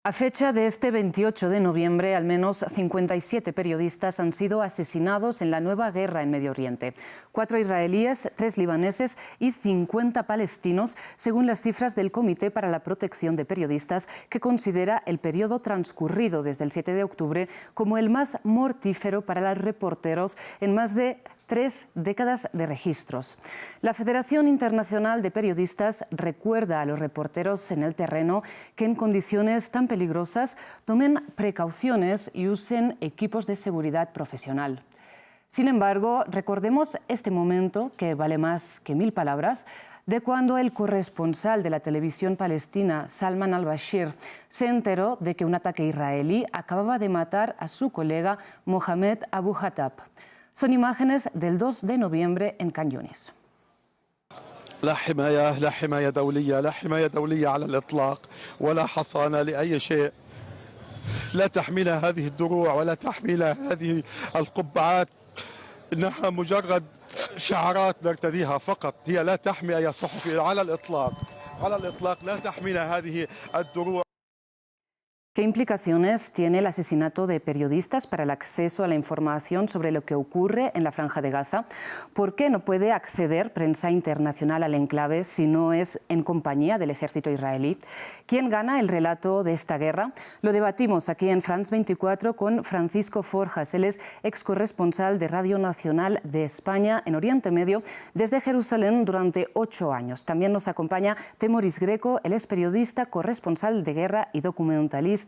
A fecha de este 28 de noviembre, al menos 57 periodistas han sido asesinados en la nueva guerra en Medio Oriente. 4 israelíes, 3 libaneses y 50 palestinos, según las cifras del Comité para la Protección de Periodistas, que considera el periodo transcurrido desde el 7 de octubre como el más mortífero para los reporteros en más de 3 décadas de registros. La Federación Internacional de Periodistas recuerda a los reporteros en el terreno que en condiciones tan peligrosas tomen precauciones y usen equipos de seguridad profesional. Sin embargo, recordemos este momento, que vale más que 1000 palabras, de cuando el corresponsal de la televisión palestina, Salman al-Bashir, se enteró de que un ataque israelí acababa de matar a su colega Mohamed Abu Hatab. Son imágenes del 2 de noviembre en Khan Yunis. لا حماية دولية على الإطلاق ولا حصانة لأي شيء. لا تحمينا هذه الدروع ولا تحمينا هذه القبعات. إنها مجرد شعارات نرتديها فقط. هي لا تحمي أي صحفي على الإطلاق لا تحمينا هذه الدروع. ¿Qué implicaciones tiene el asesinato de periodistas para el acceso a la información sobre lo que ocurre en la Franja de Gaza? ¿Por qué no puede acceder prensa internacional al enclave si no es en compañía del ejército israelí? ¿Quién gana el relato de esta guerra? Lo debatimos aquí en France 24 con Francisco Forjas. Él es excorresponsal de Radio Nacional de España en Oriente Medio desde Jerusalén durante 8 años. También nos acompaña Temoris Greco. Él es periodista, corresponsal de guerra y documentalista.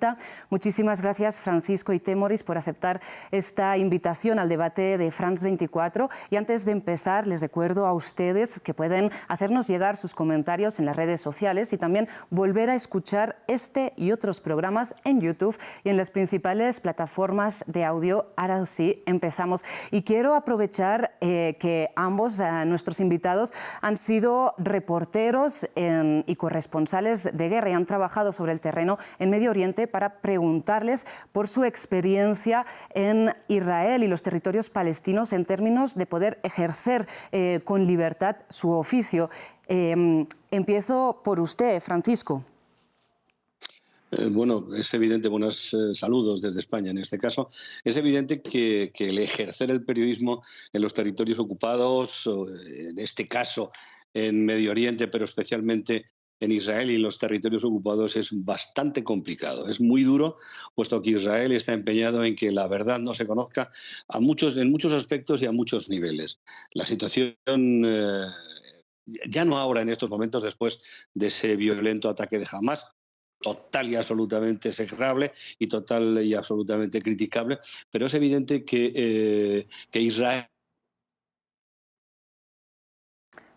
Muchísimas gracias, Francisco y Temoris, por aceptar esta invitación al debate de France 24. Y antes de empezar, les recuerdo a ustedes que pueden hacernos llegar sus comentarios en las redes sociales y también volver a escuchar este y otros programas en YouTube y en las principales plataformas de audio. Ahora sí, empezamos. Y quiero aprovechar que ambos nuestros invitados han sido reporteros y corresponsales de guerra y han trabajado sobre el terreno en Medio Oriente para preguntarles por su experiencia en Israel y los territorios palestinos en términos de poder ejercer con libertad su oficio. Empiezo por usted, Francisco. Bueno, es evidente, buenos saludos desde España en este caso, es evidente que el ejercer el periodismo en los territorios ocupados, en este caso en Medio Oriente, pero especialmente en Israel y en los territorios ocupados es bastante complicado. Es muy duro, puesto que Israel está empeñado en que la verdad no se conozca en muchos aspectos y a muchos niveles. La situación, ya no ahora en estos momentos, después de ese violento ataque de Hamás, total y absolutamente execrable y total y absolutamente criticable, pero es evidente que Israel...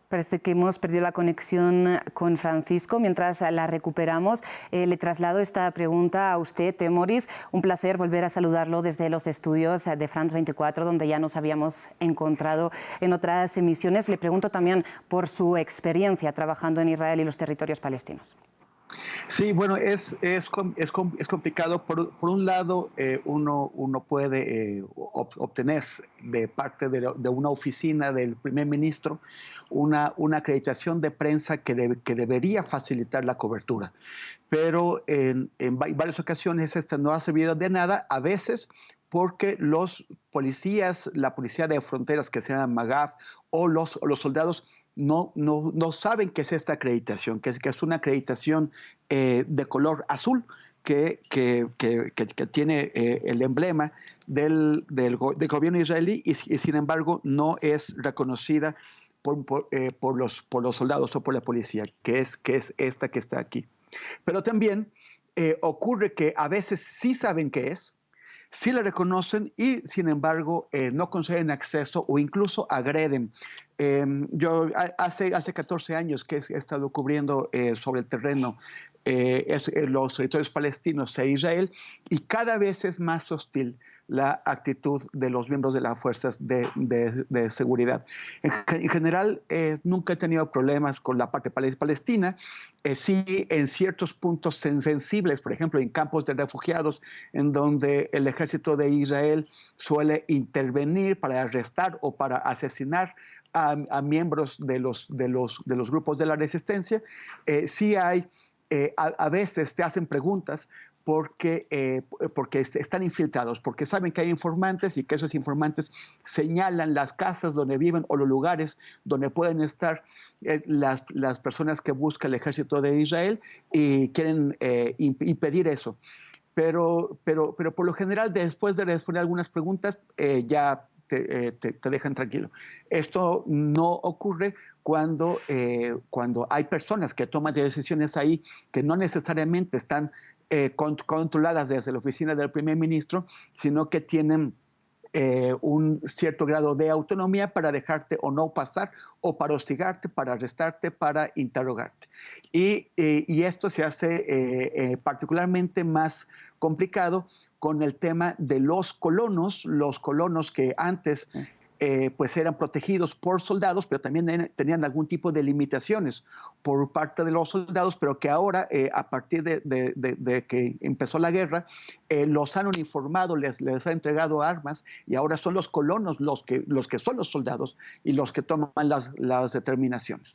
Parece que hemos perdido la conexión con Francisco. Mientras la recuperamos, le traslado esta pregunta a usted, Temoris. Un placer volver a saludarlo desde los estudios de France 24, donde ya nos habíamos encontrado en otras emisiones. Le pregunto también por su experiencia trabajando en Israel y los territorios palestinos. Sí, bueno, es complicado. Por un lado, uno puede obtener de parte de una oficina del primer ministro una acreditación de prensa que debería facilitar la cobertura. Pero en varias ocasiones esta no ha servido de nada, a veces porque los policías, la policía de fronteras que se llama Magaf o los soldados no saben qué es esta acreditación, que es una acreditación de color azul que tiene el emblema del gobierno israelí y sin embargo no es reconocida por los soldados o por la policía, que es esta que está aquí. Pero también ocurre que a veces sí saben qué es, sí la reconocen y, sin embargo, no conceden acceso o incluso agreden. Yo hace 14 años que he estado cubriendo sobre el terreno los territorios palestinos e Israel y cada vez es más hostil la actitud de los miembros de las fuerzas de seguridad. En general, nunca he tenido problemas con la parte palestina. Sí, en ciertos puntos sensibles, por ejemplo, en campos de refugiados, en donde el ejército de Israel suele intervenir para arrestar o para asesinar a miembros de los grupos de la resistencia, sí hay, a veces te hacen preguntas porque están infiltrados, porque saben que hay informantes y que esos informantes señalan las casas donde viven o los lugares donde pueden estar las personas que busca el ejército de Israel y quieren impedir eso. Pero por lo general, después de responder algunas preguntas, ya te dejan tranquilo. Esto no ocurre cuando hay personas que toman decisiones ahí que no necesariamente están controladas desde la oficina del primer ministro, sino que tienen un cierto grado de autonomía para dejarte o no pasar, o para hostigarte, para arrestarte, para interrogarte. Y esto se hace particularmente más complicado con el tema de los colonos que antes pues eran protegidos por soldados, pero también tenían algún tipo de limitaciones por parte de los soldados, pero que ahora, a partir de que empezó la guerra, los han uniformado, les han entregado armas, y ahora son los colonos los que son los soldados y los que toman las determinaciones.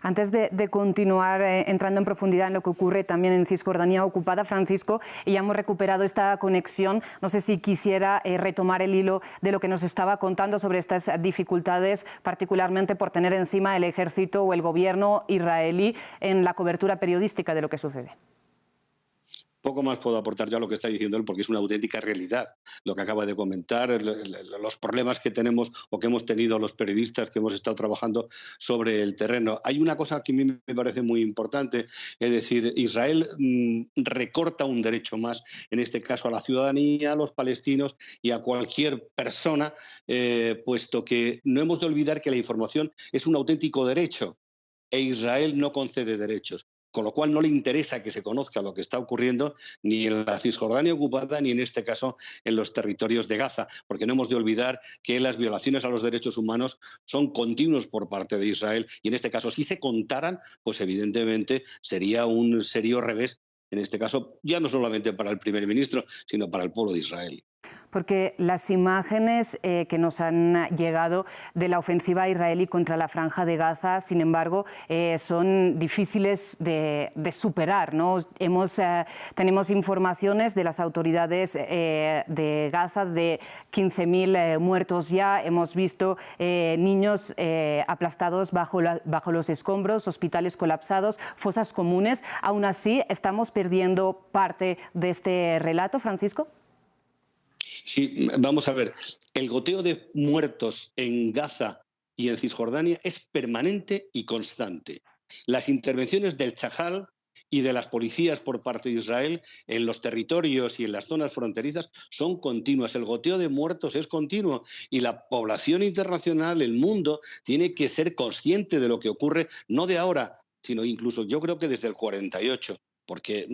Antes de continuar entrando en profundidad en lo que ocurre también en Cisjordania ocupada, Francisco, y ya hemos recuperado esta conexión, no sé si quisiera retomar el hilo de lo que nos estaba contando sobre estas dificultades, particularmente por tener encima el ejército o el gobierno israelí en la cobertura periodística de lo que sucede. Poco más puedo aportar yo a lo que está diciendo él, porque es una auténtica realidad lo que acaba de comentar, los problemas que tenemos o que hemos tenido los periodistas que hemos estado trabajando sobre el terreno. Hay una cosa que a mí me parece muy importante, es decir, Israel recorta un derecho más, en este caso a la ciudadanía, a los palestinos y a cualquier persona, puesto que no hemos de olvidar que la información es un auténtico derecho e Israel no concede derechos. Con lo cual no le interesa que se conozca lo que está ocurriendo ni en la Cisjordania ocupada ni en este caso en los territorios de Gaza, porque no hemos de olvidar que las violaciones a los derechos humanos son continuos por parte de Israel y en este caso si se contaran, pues evidentemente sería un serio revés, en este caso ya no solamente para el primer ministro, sino para el pueblo de Israel. Porque las imágenes que nos han llegado de la ofensiva israelí contra la Franja de Gaza, sin embargo, son difíciles de superar, ¿no? Tenemos informaciones de las autoridades de Gaza de 15.000 muertos ya. Hemos visto niños aplastados bajo los escombros, hospitales colapsados, fosas comunes. Aún así, ¿estamos perdiendo parte de este relato, Francisco? Sí, vamos a ver, el goteo de muertos en Gaza y en Cisjordania es permanente y constante. Las intervenciones del Chajal y de las policías por parte de Israel en los territorios y en las zonas fronterizas son continuas. El goteo de muertos es continuo y la población internacional, el mundo, tiene que ser consciente de lo que ocurre, no de ahora, sino incluso yo creo que desde el 48. Porque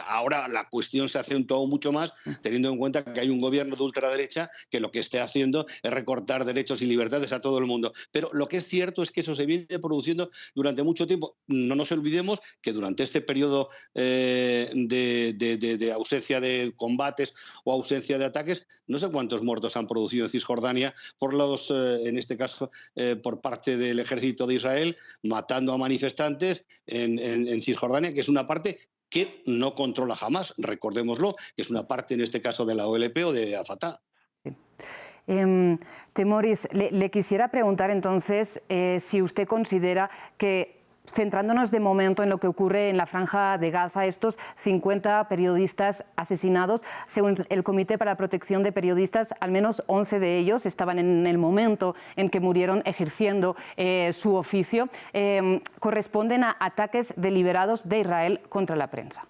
ahora la cuestión se acentuó mucho más teniendo en cuenta que hay un gobierno de ultraderecha que lo que esté haciendo es recortar derechos y libertades a todo el mundo. Pero lo que es cierto es que eso se viene produciendo durante mucho tiempo. No nos olvidemos que durante este periodo de ausencia de combates o ausencia de ataques, no sé cuántos muertos han producido en Cisjordania en este caso, por parte del ejército de Israel, matando a manifestantes en Cisjordania, que es una parte que no controla jamás, recordémoslo, que es una parte en este caso de la OLP o de Fatah. Temoris, le quisiera preguntar entonces si usted considera que, centrándonos de momento en lo que ocurre en la Franja de Gaza, estos 50 periodistas asesinados, según el Comité para la Protección de Periodistas, al menos 11 de ellos estaban en el momento en que murieron ejerciendo su oficio, corresponden a ataques deliberados de Israel contra la prensa.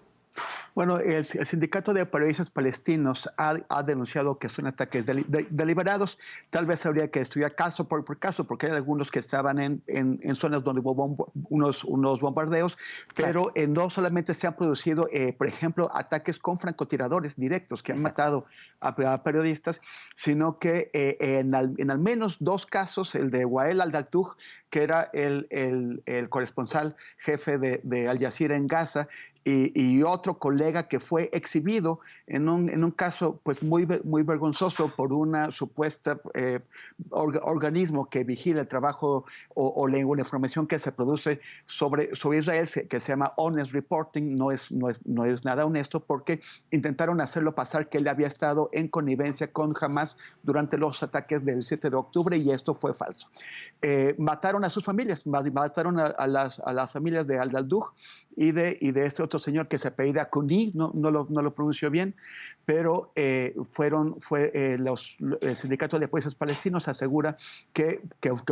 Bueno, el Sindicato de Periodistas Palestinos ha denunciado que son ataques deliberados. Tal vez habría que estudiar caso por caso, porque hay algunos que estaban en zonas donde hubo unos bombardeos, pero no solamente se han producido, por ejemplo, ataques con francotiradores directos que han matado a periodistas, sino que en al menos 2 casos, el de Wael al-Daltouh, que era el corresponsal jefe de Al Jazeera en Gaza, y otro colega que fue exhibido en un caso pues muy vergonzoso por una supuesta organismo que vigila el trabajo o la información que se produce sobre Israel, que se llama Honest Reporting. No es nada honesto, porque intentaron hacerlo pasar que él había estado en connivencia con Hamas durante los ataques del 7 de octubre, y esto fue falso. Mataron a sus familias, mataron a las familias de Al-Daldouh y de este otro señor que se apellida Kuni, no lo pronunció bien, pero el sindicato de policías palestinos asegura que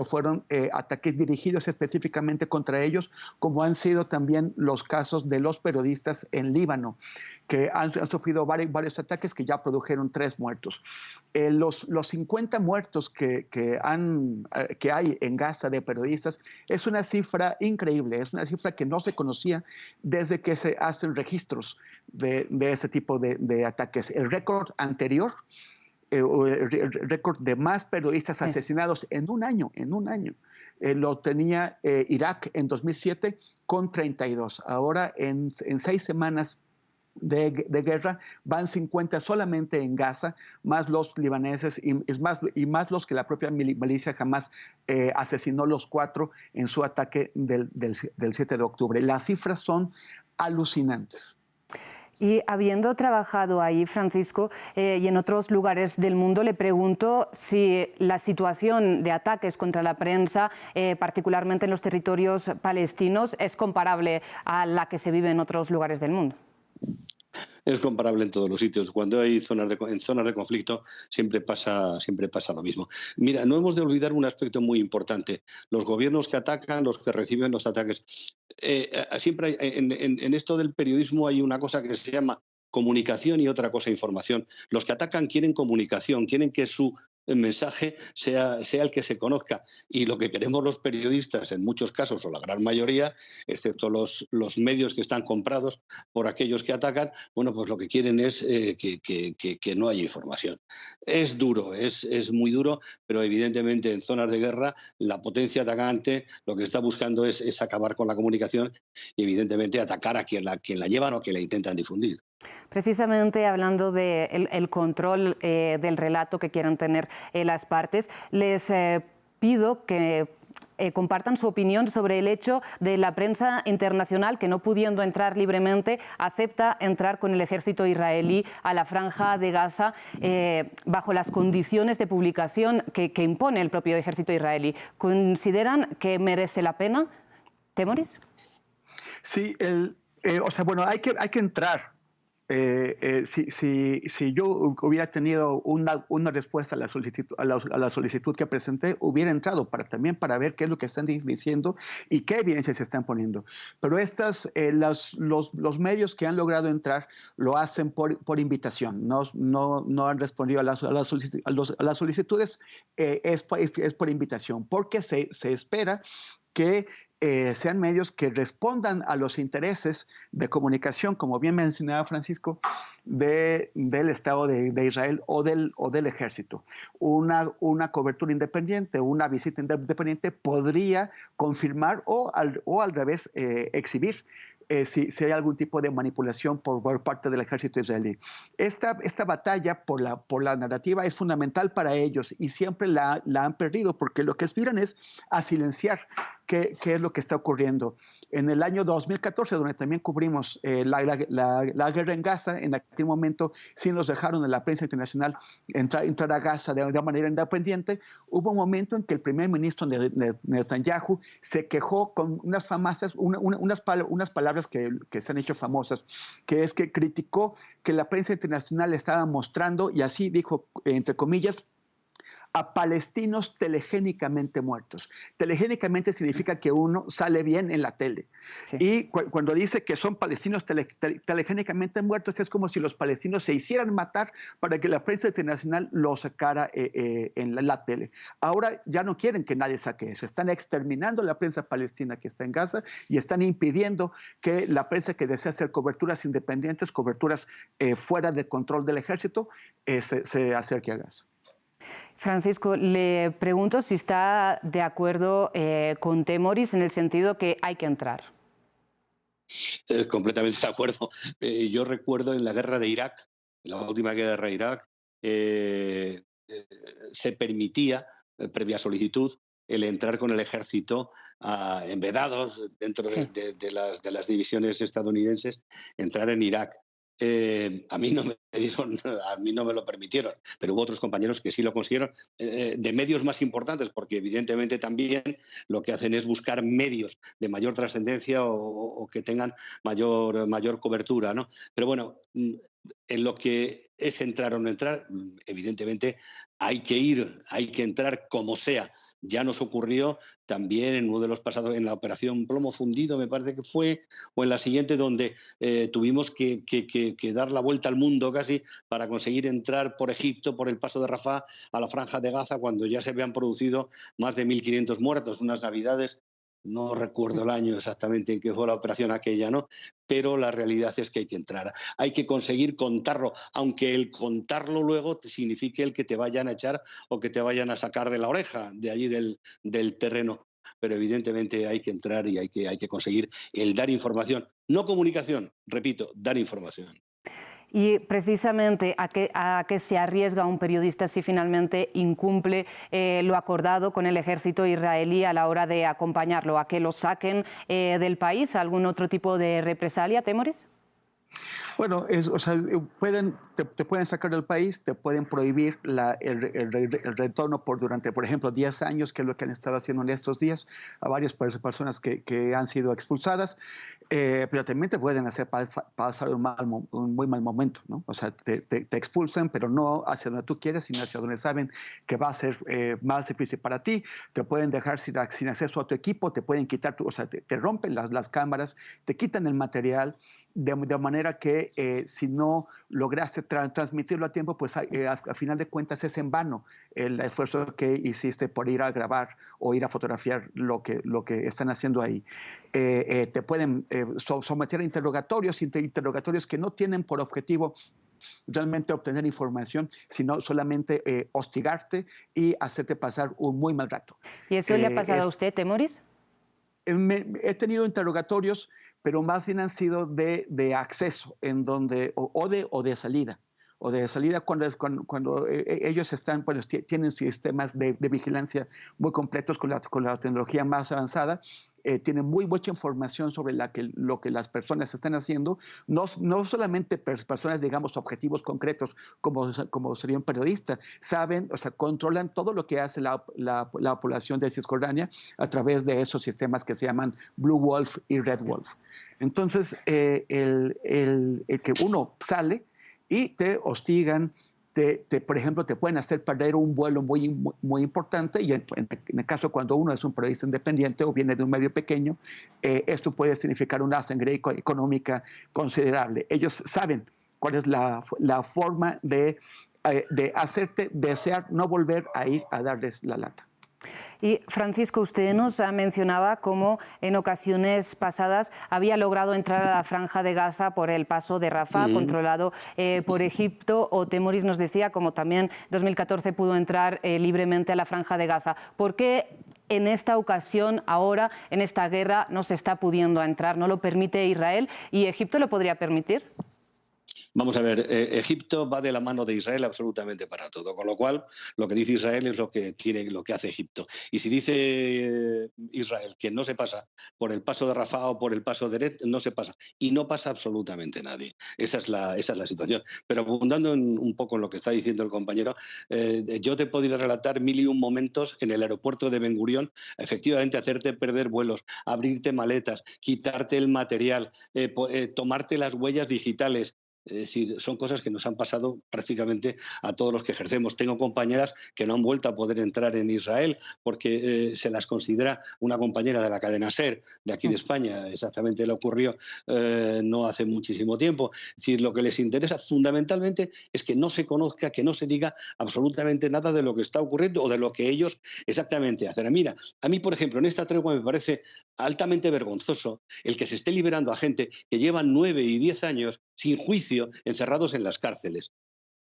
fueron ataques dirigidos específicamente contra ellos, como han sido también los casos de los periodistas en Líbano, que han sufrido varios ataques que ya produjeron 3 muertos. Los 50 muertos que hay en Gaza de periodistas es una cifra increíble, es una cifra que no se conocía desde que se hacen registros de ese tipo de ataques. El récord anterior, el récord de más periodistas asesinados en un año, lo tenía Irak en 2007 con 32. Ahora en 6 semanas de guerra van 50 solamente en Gaza, más los libaneses y más los que la propia milicia jamás asesinó, los 4 en su ataque del 7 de octubre. Las cifras son alucinantes. Y habiendo trabajado ahí, Francisco, y en otros lugares del mundo, le pregunto si la situación de ataques contra la prensa, particularmente en los territorios palestinos, es comparable a la que se vive en otros lugares del mundo. Es comparable en todos los sitios. Cuando hay zonas de conflicto siempre pasa lo mismo. Mira, no hemos de olvidar un aspecto muy importante. Los gobiernos que atacan, los que reciben los ataques. Siempre en esto del periodismo hay una cosa que se llama comunicación y otra cosa información. Los que atacan quieren comunicación, quieren que su mensaje sea el que se conozca, y lo que queremos los periodistas en muchos casos, o la gran mayoría, excepto los medios que están comprados por aquellos que atacan, bueno, pues lo que quieren es que no haya información. Es duro, es muy duro, pero evidentemente en zonas de guerra la potencia atacante lo que está buscando es acabar con la comunicación y evidentemente atacar a quien la llevan o que la intentan difundir. Precisamente hablando del control del relato que quieran tener las partes, les pido que compartan su opinión sobre el hecho de la prensa internacional que, no pudiendo entrar libremente, acepta entrar con el ejército israelí a la franja de Gaza bajo las condiciones de publicación que impone el propio ejército israelí. ¿Consideran que merece la pena? ¿Temoris? Sí, hay que entrar. Si yo hubiera tenido una respuesta a la solicitud que presenté, hubiera entrado también para ver qué es lo que están diciendo y qué evidencias se están poniendo. Pero los medios que han logrado entrar lo hacen por invitación, no han respondido a las solicitudes, es por invitación, porque se espera que sean medios que respondan a los intereses de comunicación, como bien mencionaba Francisco, del Estado de Israel o del ejército. Una cobertura independiente, una visita independiente podría confirmar o al revés exhibir si hay algún tipo de manipulación por parte del ejército israelí. Esta batalla por la narrativa es fundamental para ellos y siempre la han perdido, porque lo que aspiran es a silenciar qué es lo que está ocurriendo. En el año 2014, donde también cubrimos la guerra en Gaza, en aquel momento sí nos dejaron en la prensa internacional entrar a Gaza de manera independiente. Hubo un momento en que el primer ministro Netanyahu se quejó con unas palabras que se han hecho famosas, que es que criticó que la prensa internacional estaba mostrando, y así dijo, entre comillas, a palestinos telegénicamente muertos. Telegénicamente significa que uno sale bien en la tele. Sí. Y cuando dice que son palestinos telegénicamente muertos, es como si los palestinos se hicieran matar para que la prensa internacional lo sacara en la tele. Ahora ya no quieren que nadie saque eso. Están exterminando la prensa palestina que está en Gaza y están impidiendo que la prensa que desea hacer coberturas independientes, coberturas fuera del control del ejército, se acerque a Gaza. Francisco, le pregunto si está de acuerdo con Temoris en el sentido que hay que entrar. Completamente de acuerdo. Yo recuerdo en la guerra de Irak, en la última guerra de Irak, eh, eh, se permitía, previa solicitud, el entrar con el ejército envedados dentro Sí. de las divisiones estadounidenses, entrar en Irak. A mí no me dieron, a mí no me lo permitieron, pero hubo otros compañeros que sí lo consiguieron, de medios más importantes, porque evidentemente también lo que hacen es buscar medios de mayor trascendencia o que tengan mayor cobertura, ¿no? Pero bueno, en lo que es entrar o no entrar, evidentemente hay que ir, hay que entrar como sea. Ya nos ocurrió también en uno de los pasados, en la operación Plomo Fundido, me parece que fue, o en la siguiente, donde tuvimos que dar la vuelta al mundo casi para conseguir entrar por Egipto, por el paso de Rafah, a la Franja de Gaza, cuando ya se habían producido más de 1.500 muertos, unas navidades. No recuerdo el año exactamente en que fue la operación aquella, ¿no? Pero la realidad es que hay que entrar. Hay que conseguir contarlo, aunque el contarlo luego te signifique el que te vayan a echar o que te vayan a sacar de la oreja, de allí del terreno. Pero evidentemente hay que entrar y hay que conseguir el dar información. No comunicación, repito, dar información. Y precisamente a qué se arriesga un periodista si finalmente incumple lo acordado con el ejército israelí a la hora de acompañarlo, a que lo saquen del país, a algún otro tipo de represalia, Témoris. Bueno, o sea, te pueden sacar del país, te pueden prohibir el retorno durante, por ejemplo, 10 años, que es lo que han estado haciendo en estos días a varias personas que han sido expulsadas, pero también te pueden hacer pasar un muy mal momento, ¿no? O sea, te expulsan, pero no hacia donde tú quieres, sino hacia donde saben que va a ser más difícil para ti. Te pueden dejar sin acceso a tu equipo, te pueden quitar, o sea, te rompen las cámaras, te quitan el material. De manera que si no lograste transmitirlo a tiempo, pues a final de cuentas es en vano el esfuerzo que hiciste por ir a grabar o ir a fotografiar lo que están haciendo ahí. Te pueden someter a interrogatorios que no tienen por objetivo realmente obtener información, sino solamente hostigarte y hacerte pasar un muy mal rato. ¿Y eso le ha pasado a usted, Témoris? He tenido interrogatorios, pero más bien han sido de acceso, en donde, o de salida. O de salida cuando ellos están, pues, tienen sistemas de vigilancia muy completos con la tecnología más avanzada, tienen muy mucha información sobre lo que las personas están haciendo, no solamente personas, digamos, objetivos concretos, como sería un periodista, saben, o sea, controlan todo lo que hace la población de Cisjordania a través de esos sistemas que se llaman Blue Wolf y Red Wolf. Entonces, el que uno sale y te hostigan, por ejemplo, te pueden hacer perder un vuelo muy importante, y en el caso cuando uno es un periodista independiente o viene de un medio pequeño, esto puede significar una sangre económica considerable. Ellos saben cuál es la forma de hacerte desear no volver a ir a darles la lata. Y Francisco, usted nos mencionaba cómo en ocasiones pasadas había logrado entrar a la Franja de Gaza por el paso de Rafah, controlado por Egipto, o Témoris nos decía como también en 2014 pudo entrar libremente a la Franja de Gaza. ¿Por qué en esta ocasión, ahora, en esta guerra, no se está pudiendo entrar? ¿No lo permite Israel? ¿Y Egipto lo podría permitir? Vamos a ver, Egipto va de la mano de Israel absolutamente para todo, con lo cual lo que dice Israel es lo que hace Egipto. Y si dice Israel que no se pasa por el paso de Rafah o por el paso de Eret, no se pasa. Y no pasa absolutamente nadie. Esa es la situación. Pero abundando un poco en lo que está diciendo el compañero, yo te podría relatar 1001 momentos en el aeropuerto de Ben Gurión, efectivamente hacerte perder vuelos, abrirte maletas, quitarte el material, tomarte las huellas digitales. Es decir, son cosas que nos han pasado prácticamente a todos los que ejercemos. Tengo compañeras que no han vuelto a poder entrar en Israel porque se las considera una compañera de la cadena SER, de aquí de España. Exactamente le ocurrió no hace muchísimo tiempo. Es decir, lo que les interesa fundamentalmente es que no se conozca, que no se diga absolutamente nada de lo que está ocurriendo o de lo que ellos exactamente hacen. Mira, a mí, por ejemplo, en esta tregua me parece altamente vergonzoso el que se esté liberando a gente que llevan 9 y 10 años sin juicio, encerrados en las cárceles.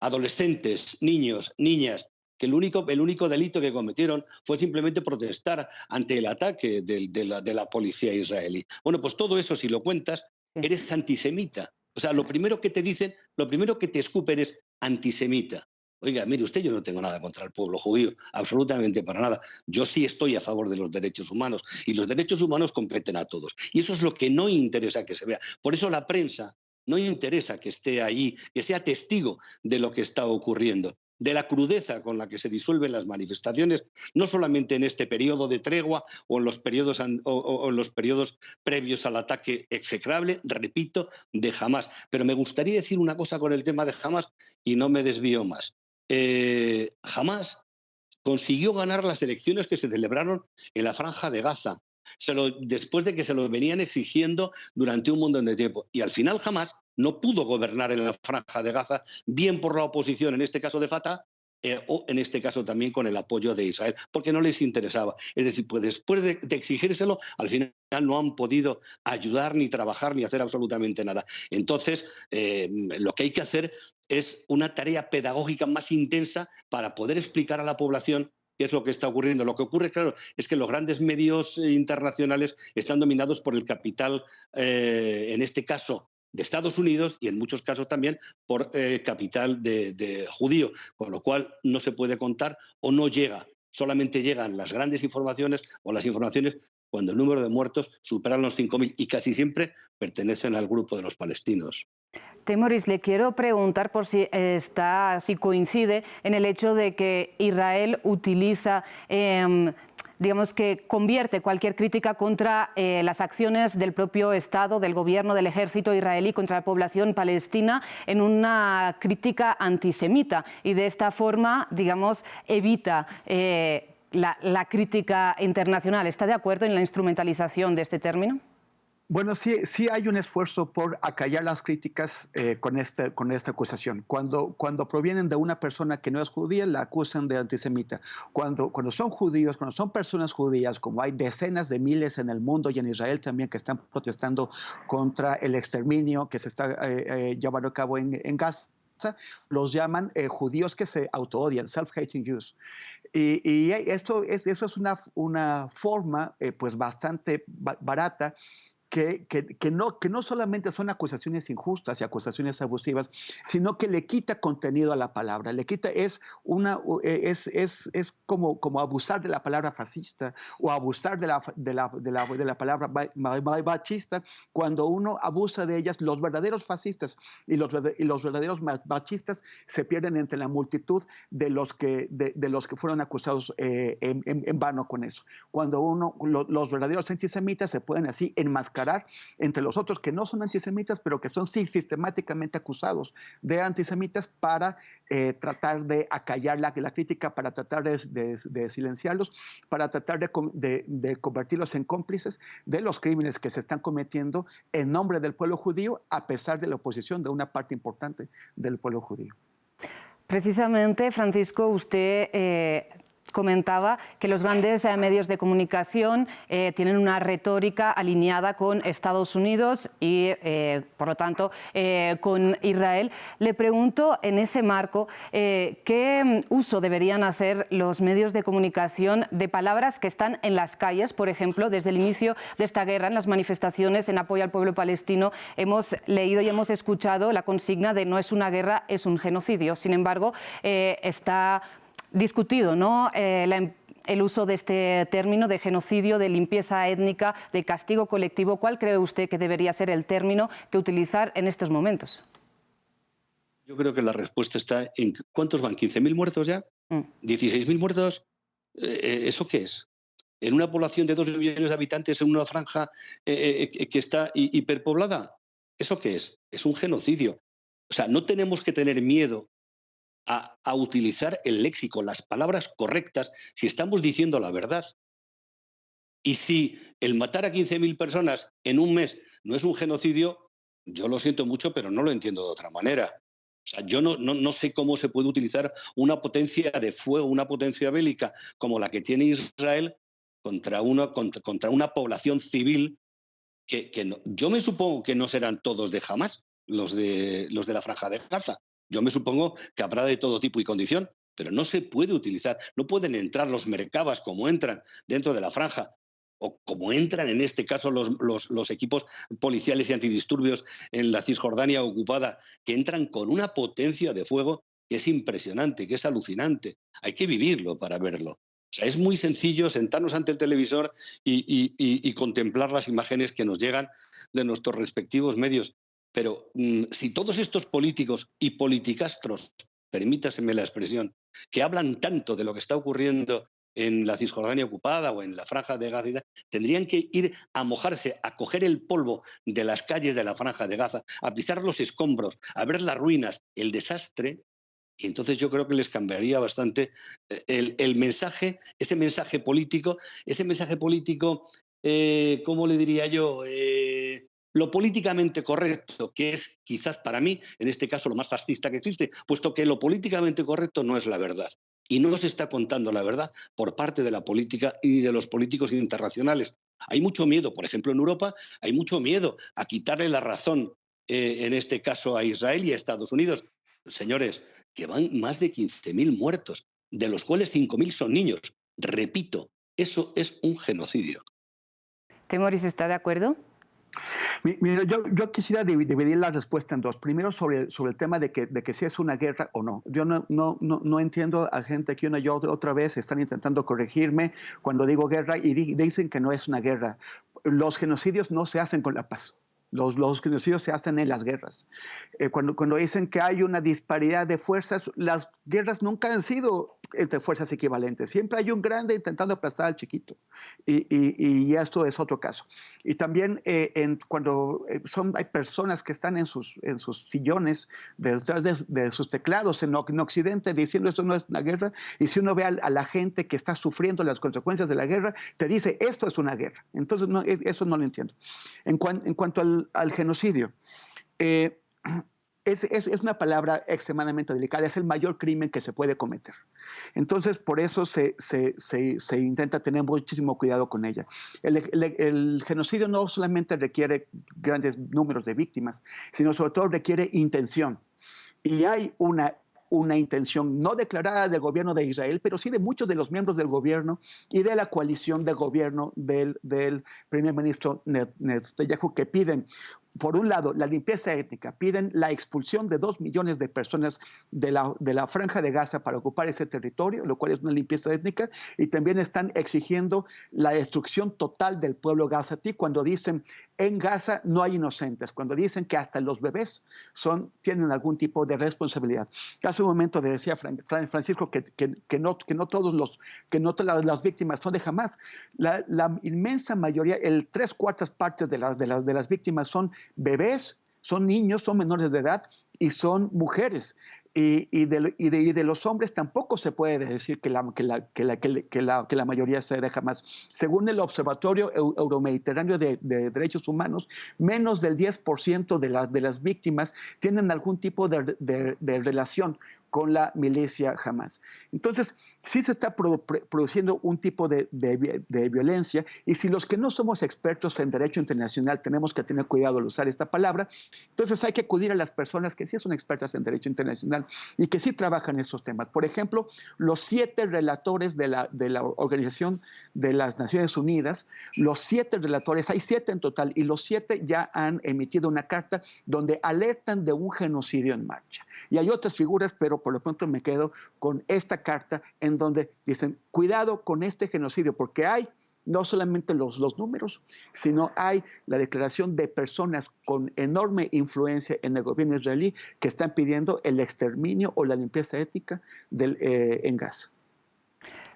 Adolescentes, niños, niñas, que el único delito que cometieron fue simplemente protestar ante el ataque de la policía israelí. Bueno, pues todo eso, si lo cuentas, eres antisemita. O sea, lo primero que te dicen, lo primero que te escupen es antisemita. Oiga, mire usted, yo no tengo nada contra el pueblo judío, absolutamente para nada. Yo sí estoy a favor de los derechos humanos y los derechos humanos competen a todos. Y eso es lo que no interesa que se vea. Por eso la prensa no interesa que esté allí, que sea testigo de lo que está ocurriendo, de la crudeza con la que se disuelven las manifestaciones, no solamente en este periodo de tregua o en los periodos previos al ataque execrable, repito, de Hamás. Pero me gustaría decir una cosa con el tema de Hamás y no me desvío más. Hamás consiguió ganar las elecciones que se celebraron en la Franja de Gaza, después de que se lo venían exigiendo durante un montón de tiempo. Y al final Hamás no pudo gobernar en la Franja de Gaza, bien por la oposición, en este caso de Fatah, o en este caso también con el apoyo de Israel, porque no les interesaba. Es decir, pues después de exigírselo, al final no han podido ayudar, ni trabajar, ni hacer absolutamente nada. Entonces, lo que hay que hacer es una tarea pedagógica más intensa para poder explicar a la población qué es lo que está ocurriendo. Lo que ocurre, claro, es que los grandes medios internacionales están dominados por el capital, en este caso, de Estados Unidos y en muchos casos también por capital de judío, con lo cual no se puede contar o no llega. Solamente llegan las grandes informaciones o las informaciones cuando el número de muertos supera los 5.000 y casi siempre pertenecen al grupo de los palestinos. Temoris, le quiero preguntar por si coincide en el hecho de que Israel utiliza, digamos que convierte cualquier crítica contra las acciones del propio Estado, del gobierno, del ejército israelí contra la población palestina en una crítica antisemita y de esta forma, digamos, evita la crítica internacional. ¿Está de acuerdo en la instrumentalización de este término? Bueno, sí hay un esfuerzo por acallar las críticas con esta acusación. Cuando provienen de una persona que no es judía, la acusan de antisemita. Cuando son judíos, cuando son personas judías, como hay decenas de miles en el mundo y en Israel también que están protestando contra el exterminio que se está llevando a cabo en Gaza, los llaman judíos que se autoodian, self-hating Jews. Y eso es una forma pues bastante barata que no solamente son acusaciones injustas y acusaciones abusivas, sino que le quita contenido a la palabra. Le quita, es como abusar de la palabra fascista o abusar de la palabra machista. Cuando uno abusa de ellas, los verdaderos fascistas y los verdaderos machistas se pierden entre la multitud de los que fueron acusados en vano con eso. Cuando los verdaderos antisemitas se pueden así enmascarar entre los otros que no son antisemitas, pero que son sí sistemáticamente acusados de antisemitas para tratar de acallar la crítica, para tratar de silenciarlos, para tratar de convertirlos en cómplices de los crímenes que se están cometiendo en nombre del pueblo judío, a pesar de la oposición de una parte importante del pueblo judío. Precisamente, Francisco, usted comentaba que los grandes medios de comunicación tienen una retórica alineada con Estados Unidos y, por lo tanto, con Israel. Le pregunto, en ese marco, ¿qué uso deberían hacer los medios de comunicación de palabras que están en las calles? Por ejemplo, desde el inicio de esta guerra, en las manifestaciones en apoyo al pueblo palestino, hemos leído y hemos escuchado la consigna de no es una guerra, es un genocidio. Sin embargo, está discutido, ¿no?, el uso de este término de genocidio, de limpieza étnica, de castigo colectivo. ¿Cuál cree usted que debería ser el término que utilizar en estos momentos? Yo creo que la respuesta está en ¿cuántos van? ¿15.000 muertos ya? ¿16.000 muertos? ¿Eso qué es? ¿En una población de 2 millones de habitantes, en una franja que está hiperpoblada? ¿Eso qué es? Es un genocidio. O sea, no tenemos que tener miedo a utilizar el léxico, las palabras correctas, si estamos diciendo la verdad. Y si el matar a 15.000 personas en un mes no es un genocidio, yo lo siento mucho, pero no lo entiendo de otra manera. O sea, yo no sé cómo se puede utilizar una potencia de fuego, una potencia bélica como la que tiene Israel contra una población civil que no, yo me supongo que no serán todos de Hamás, los de la Franja de Gaza. Yo me supongo que habrá de todo tipo y condición, pero no se puede utilizar, no pueden entrar los merkabas como entran dentro de la franja, o como entran en este caso los equipos policiales y antidisturbios en la Cisjordania ocupada, que entran con una potencia de fuego que es impresionante, que es alucinante. Hay que vivirlo para verlo. O sea, es muy sencillo sentarnos ante el televisor y contemplar las imágenes que nos llegan de nuestros respectivos medios. Pero si todos estos políticos y politicastros, permítaseme la expresión, que hablan tanto de lo que está ocurriendo en la Cisjordania ocupada o en la Franja de Gaza, tendrían que ir a mojarse, a coger el polvo de las calles de la Franja de Gaza, a pisar los escombros, a ver las ruinas, el desastre, y entonces yo creo que les cambiaría bastante el mensaje, ese mensaje político, ¿cómo le diría yo? Lo políticamente correcto, que es quizás para mí, en este caso, lo más fascista que existe, puesto que lo políticamente correcto no es la verdad. Y no se está contando la verdad por parte de la política y de los políticos internacionales. Hay mucho miedo, por ejemplo, en Europa hay mucho miedo a quitarle la razón, en este caso, a Israel y a Estados Unidos. Señores, que van más de 15.000 muertos, de los cuales 5.000 son niños. Repito, eso es un genocidio. Temoris, ¿está de acuerdo? Mira, yo quisiera dividir la respuesta en dos. Primero, sobre el tema de que si es una guerra o no. Yo no entiendo a gente que una y otra vez están intentando corregirme cuando digo guerra y dicen que no es una guerra. Los genocidios no se hacen con la paz. Los genocidios se hacen en las guerras. Cuando dicen que hay una disparidad de fuerzas, las guerras nunca han sido entre fuerzas equivalentes. Siempre hay un grande intentando aplastar al chiquito. Y esto es otro caso. Y también cuando hay personas que están en sus sillones, detrás de sus teclados en Occidente, diciendo esto no es una guerra, y si uno ve a la gente que está sufriendo las consecuencias de la guerra, te dice esto es una guerra. Entonces eso no lo entiendo. En cuanto al genocidio, es una palabra extremadamente delicada, es el mayor crimen que se puede cometer. Entonces, por eso se intenta tener muchísimo cuidado con ella. El genocidio no solamente requiere grandes números de víctimas, sino sobre todo requiere intención. Y hay una intención no declarada del gobierno de Israel, pero sí de muchos de los miembros del gobierno y de la coalición de gobierno del primer ministro Netanyahu, que piden, por un lado, la limpieza étnica, piden la expulsión de 2 millones de personas de la Franja de Gaza para ocupar ese territorio, lo cual es una limpieza étnica, y también están exigiendo la destrucción total del pueblo gazatí cuando dicen en Gaza no hay inocentes, cuando dicen que hasta los bebés tienen algún tipo de responsabilidad. Hace un momento decía Francisco que no todas las víctimas son de Hamás. La inmensa mayoría, el 3/4 partes de las víctimas son bebés, son niños, son menores de edad y son mujeres. Y de los hombres tampoco se puede decir que la mayoría se deja más. Según el Observatorio Euromediterráneo de Derechos Humanos, menos del 10% de las víctimas tienen algún tipo de relación con la milicia Hamás. Entonces, sí se está produciendo un tipo de violencia, y si los que no somos expertos en derecho internacional tenemos que tener cuidado al usar esta palabra, entonces hay que acudir a las personas que sí son expertas en derecho internacional y que sí trabajan en esos temas. Por ejemplo, los 7 relatores de la Organización de las Naciones Unidas, los 7 relatores, hay 7 en total, y los 7 ya han emitido una carta donde alertan de un genocidio en marcha. Y hay otras figuras, pero por lo pronto me quedo con esta carta en donde dicen, cuidado con este genocidio, porque hay no solamente los números, sino hay la declaración de personas con enorme influencia en el gobierno israelí que están pidiendo el exterminio o la limpieza étnica en Gaza.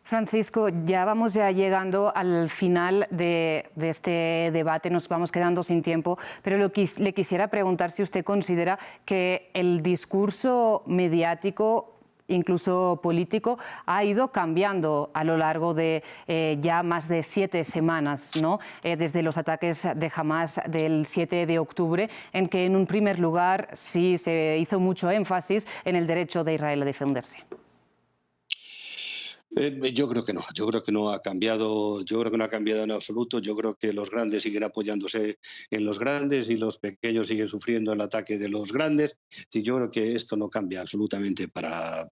Francisco, ya vamos llegando al final de este debate, nos vamos quedando sin tiempo, pero le quisiera preguntar si usted considera que el discurso mediático, incluso político, ha ido cambiando a lo largo de ya más de 7 semanas, ¿no? Desde los ataques de Hamás del 7 de octubre, en que en un primer lugar sí se hizo mucho énfasis en el derecho de Israel a defenderse. Yo creo que no ha cambiado, yo creo que no ha cambiado en absoluto. Yo creo que los grandes siguen apoyándose en los grandes y los pequeños siguen sufriendo el ataque de los grandes. Sí, yo creo que esto no cambia absolutamente para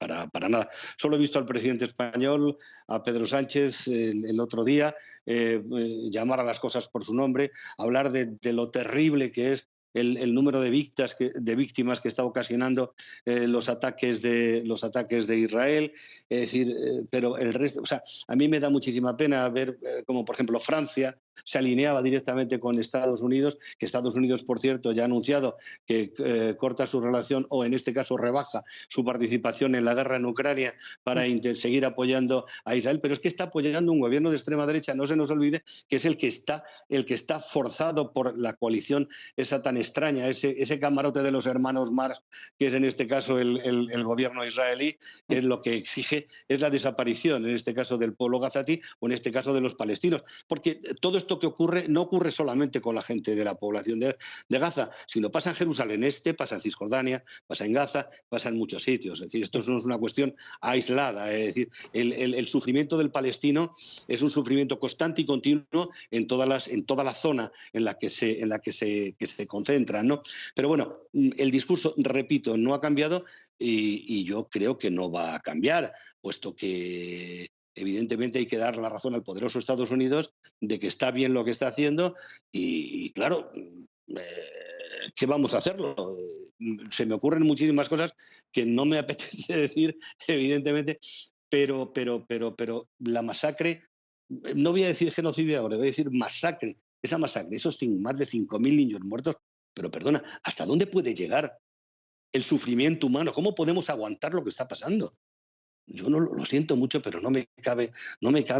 nada. Solo he visto al presidente español, a Pedro Sánchez, el otro día, llamar a las cosas por su nombre, hablar de lo terrible que es el número de víctimas que está ocasionando los ataques de Israel. Es decir, pero el resto, o sea, a mí me da muchísima pena ver como, por ejemplo, Francia se alineaba directamente con Estados Unidos, que Estados Unidos, por cierto, ya ha anunciado que corta su relación o, en este caso, rebaja su participación en la guerra en Ucrania para seguir apoyando a Israel. Pero es que está apoyando un gobierno de extrema derecha, no se nos olvide, que es el que está forzado por la coalición esa tan extraña, ese camarote de los hermanos Marx, que es en este caso el gobierno israelí, que es lo que exige es la desaparición, en este caso del pueblo gazatí o en este caso de los palestinos. Porque todo esto que ocurre no ocurre solamente con la gente de la población de Gaza, sino pasa en Jerusalén Este, pasa en Cisjordania, pasa en Gaza, pasa en muchos sitios. Es decir, esto no es una cuestión aislada. Es decir, el sufrimiento del palestino es un sufrimiento constante y continuo en toda la zona en la que se concentran, ¿no? Pero bueno, el discurso, repito, no ha cambiado y yo creo que no va a cambiar, puesto que evidentemente hay que dar la razón al poderoso Estados Unidos de que está bien lo que está haciendo y claro, ¿qué vamos a hacerlo? Se me ocurren muchísimas cosas que no me apetece decir, evidentemente, pero la masacre, no voy a decir genocidio ahora, voy a decir masacre, esa masacre, esos más de 5.000 niños muertos, pero perdona, ¿hasta dónde puede llegar el sufrimiento humano? ¿Cómo podemos aguantar lo que está pasando? Yo no lo siento mucho, pero no me cabe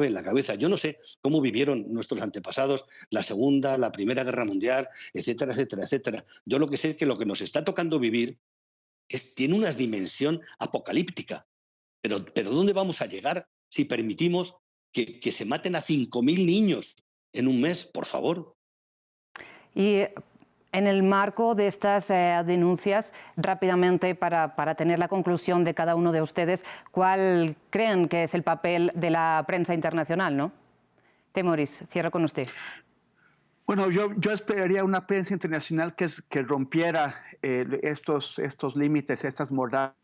en la cabeza. Yo no sé cómo vivieron nuestros antepasados la Segunda, la Primera Guerra Mundial, etcétera, etcétera, etcétera. Yo lo que sé es que lo que nos está tocando vivir tiene una dimensión apocalíptica. Pero ¿dónde vamos a llegar si permitimos que se maten a 5.000 niños en un mes? Por favor. Y en el marco de estas denuncias, rápidamente, para tener la conclusión de cada uno de ustedes, ¿cuál creen que es el papel de la prensa internacional, no? Temoris, cierro con usted. Bueno, yo esperaría una prensa internacional que rompiera estos límites, estas mordadas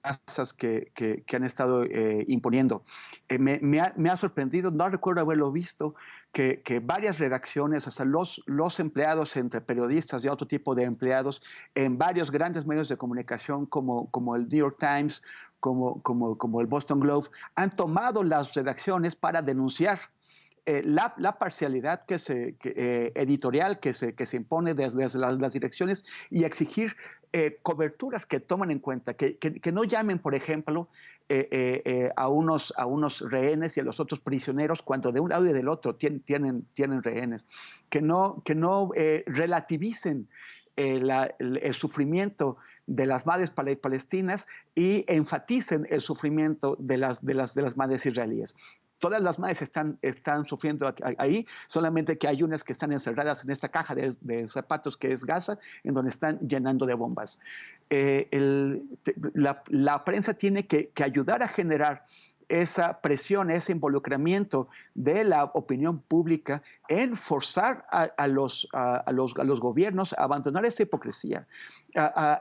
que han estado imponiendo. Me ha sorprendido, no recuerdo haberlo visto, que varias redacciones, hasta los empleados entre periodistas y otro tipo de empleados en varios grandes medios de comunicación como el New York Times, como el Boston Globe, han tomado las redacciones para denunciar la parcialidad editorial que se impone desde las direcciones y exigir coberturas que tomen en cuenta, que no llamen, por ejemplo, a unos rehenes y a los otros prisioneros cuando de un lado y del otro tienen rehenes, que no relativicen el sufrimiento de las madres palestinas y enfaticen el sufrimiento de las madres israelíes. Todas las madres están sufriendo ahí, solamente que hay unas que están encerradas en esta caja de zapatos que es Gaza, en donde están llenando de bombas. La prensa tiene que ayudar a generar esa presión, ese involucramiento de la opinión pública en forzar a los gobiernos a abandonar esta hipocresía.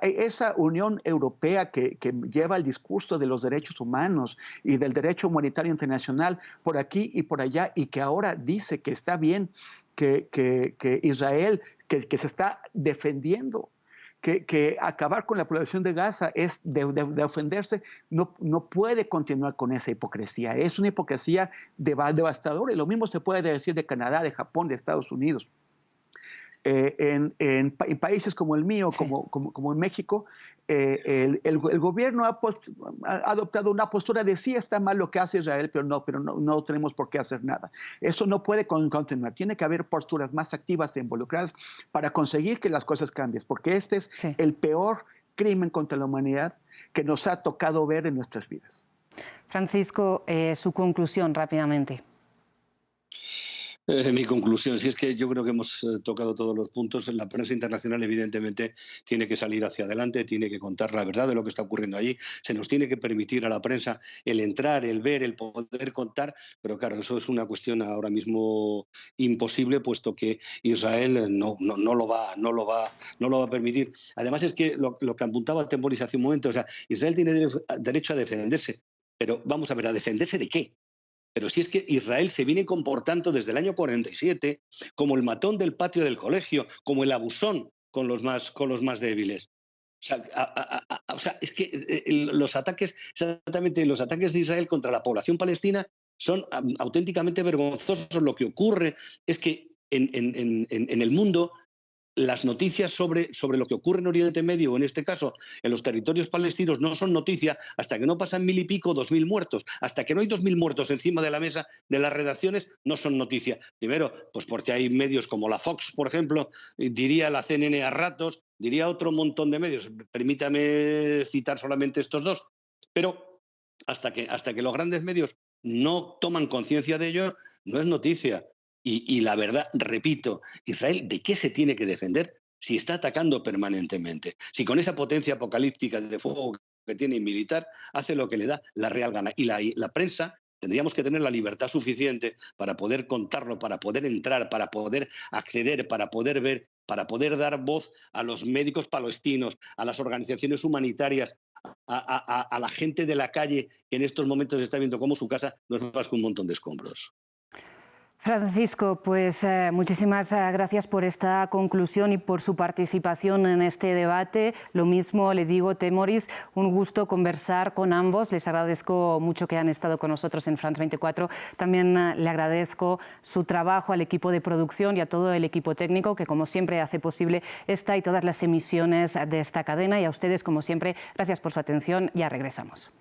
Esa Unión Europea que lleva el discurso de los derechos humanos y del derecho humanitario internacional por aquí y por allá, y que ahora dice que está bien que Israel, que se está defendiendo, que acabar con la población de Gaza es de ofenderse, no puede continuar con esa hipocresía. Es una hipocresía devastadora, y lo mismo se puede decir de Canadá, de Japón, de Estados Unidos. En países como el mío, sí, como en México, el gobierno ha adoptado una postura de sí está mal lo que hace Israel, pero no tenemos por qué hacer nada. Eso no puede continuar. Tiene que haber posturas más activas e involucradas para conseguir que las cosas cambien, porque este es sí, el peor crimen contra la humanidad que nos ha tocado ver en nuestras vidas. Francisco, su conclusión rápidamente. Mi conclusión, si es que yo creo que hemos tocado todos los puntos, la prensa internacional evidentemente tiene que salir hacia adelante, tiene que contar la verdad de lo que está ocurriendo allí, se nos tiene que permitir a la prensa el entrar, el ver, el poder contar, pero claro, eso es una cuestión ahora mismo imposible, puesto que Israel no lo va a permitir. Además es que lo que apuntaba Temporis hace un momento, o sea, Israel tiene derecho a defenderse, pero vamos a ver, ¿a defenderse de qué? Pero si es que Israel se viene comportando desde el año 47 como el matón del patio del colegio, como el abusón con los más débiles. O sea, es que los ataques de Israel contra la población palestina son auténticamente vergonzosos. Lo que ocurre es que en el mundo las noticias sobre lo que ocurre en Oriente Medio, o en este caso en los territorios palestinos, no son noticia hasta que no pasan 1000 y pico, 2000 muertos. Hasta que no hay 2000 muertos encima de la mesa de las redacciones, no son noticia. Primero, pues porque hay medios como la Fox, por ejemplo, diría la CNN a ratos, diría otro montón de medios. Permítame citar solamente estos dos. Pero hasta que los grandes medios no toman conciencia de ello, no es noticia. Y la verdad, repito, Israel, ¿de qué se tiene que defender si está atacando permanentemente? Si con esa potencia apocalíptica de fuego que tiene militar, hace lo que le da la real gana. Y la prensa tendríamos que tener la libertad suficiente para poder contarlo, para poder entrar, para poder acceder, para poder ver, para poder dar voz a los médicos palestinos, a las organizaciones humanitarias, a la gente de la calle que en estos momentos está viendo cómo su casa no es más que un montón de escombros. Francisco, pues muchísimas gracias por esta conclusión y por su participación en este debate. Lo mismo le digo, Temporis, un gusto conversar con ambos. Les agradezco mucho que han estado con nosotros en France 24. También le agradezco su trabajo al equipo de producción y a todo el equipo técnico que, como siempre, hace posible esta y todas las emisiones de esta cadena. Y a ustedes, como siempre, gracias por su atención. Ya regresamos.